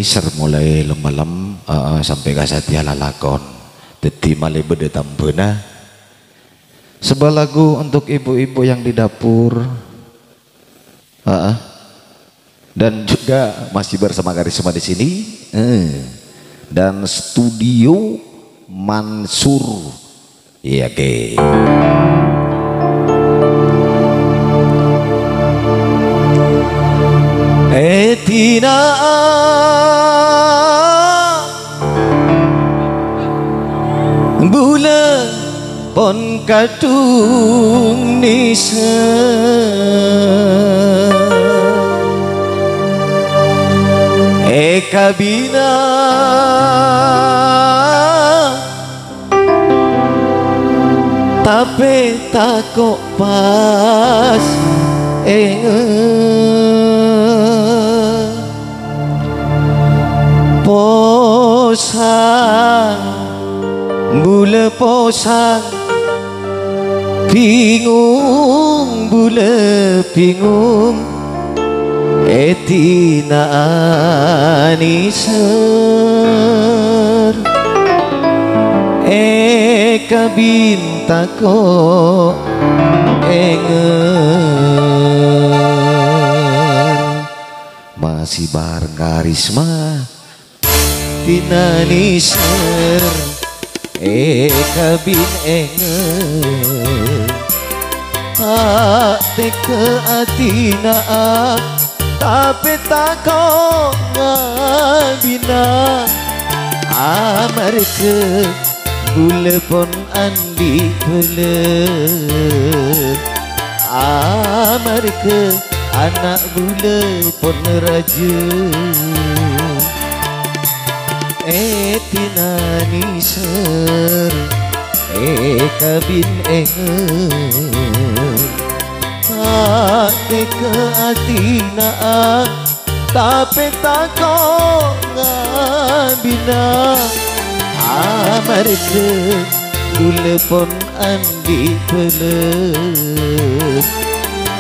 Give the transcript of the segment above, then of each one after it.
ser mulai malam sampai kasatya lalakon dadi malih bede tambena. Sebuah lagu untuk ibu-ibu yang di dapur. Dan juga masih bersama Karisma di sini. Dan studio Mansur. Iya, oke. Etina bulan pon kadung nisa kabina tapi takok pas posang bule posang bingung bule bingung etina aniser eka bintako enger masih bareng Karisma tina niser eka bin enger teke atina tapi takut ngabina amar ke bule pon andi beler amar ke anak bule pon raja tina niser kabin ke atina tapi takut ngabina amar ke bule pon andi beler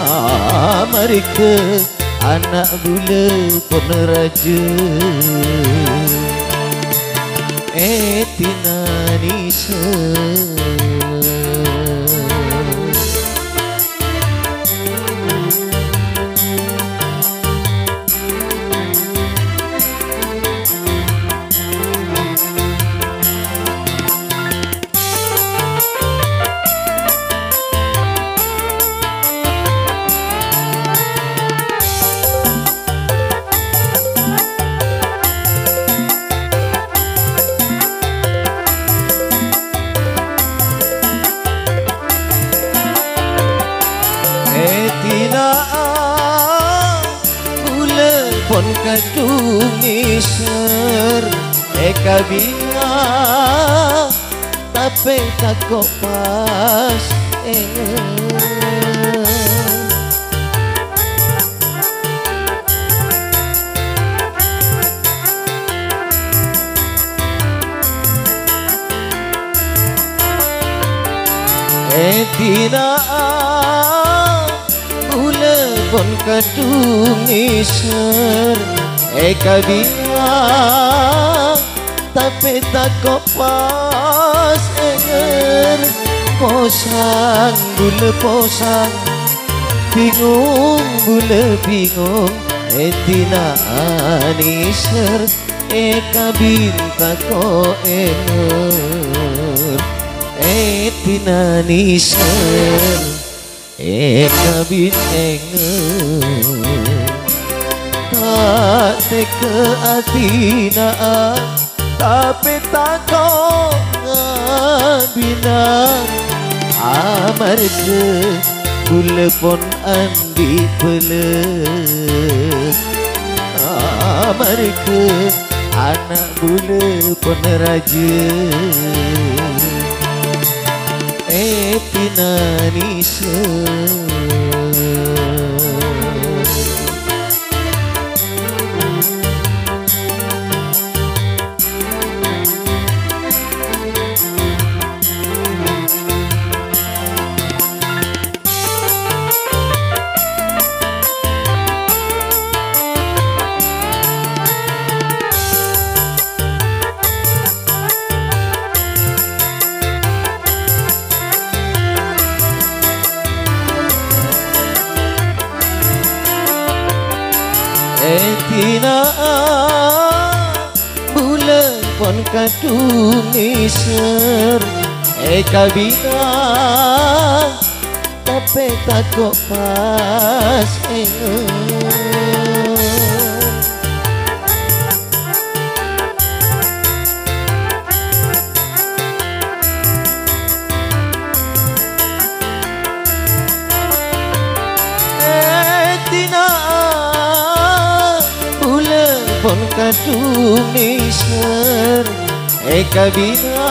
amar ke anak bule pon raja tina niser pon kadung niser eka bina tapi takut pas tina pon kadung niser eka bina tapi takut pas enger posang bule posang bingung bule bingung tina niser eka bintako enger tina niser eka bin enger tak teke atina tapi takut ngabina amar ke bule pon andi beler amar ke anak bule pon raja tina niser tina bulan pon kadung iser kabina tapi tak kok pas tina bulan pon kadung iser kabina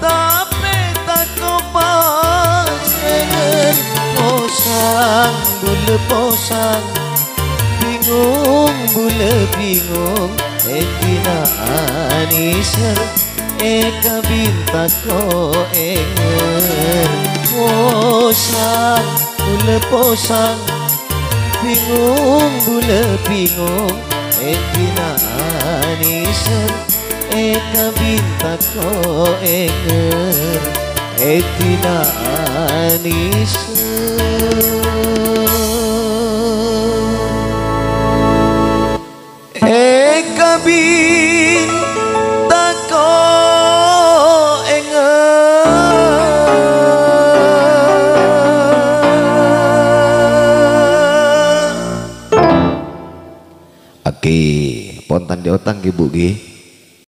tapi tak kepas dengan posang bule posang bingung bule bingung tina aniser kabinta ko engen posang bule posang bingung bule bingung tina aniser kabinta ko enger tina aniser kabinta ko enger Aki pontan di otang ibu gi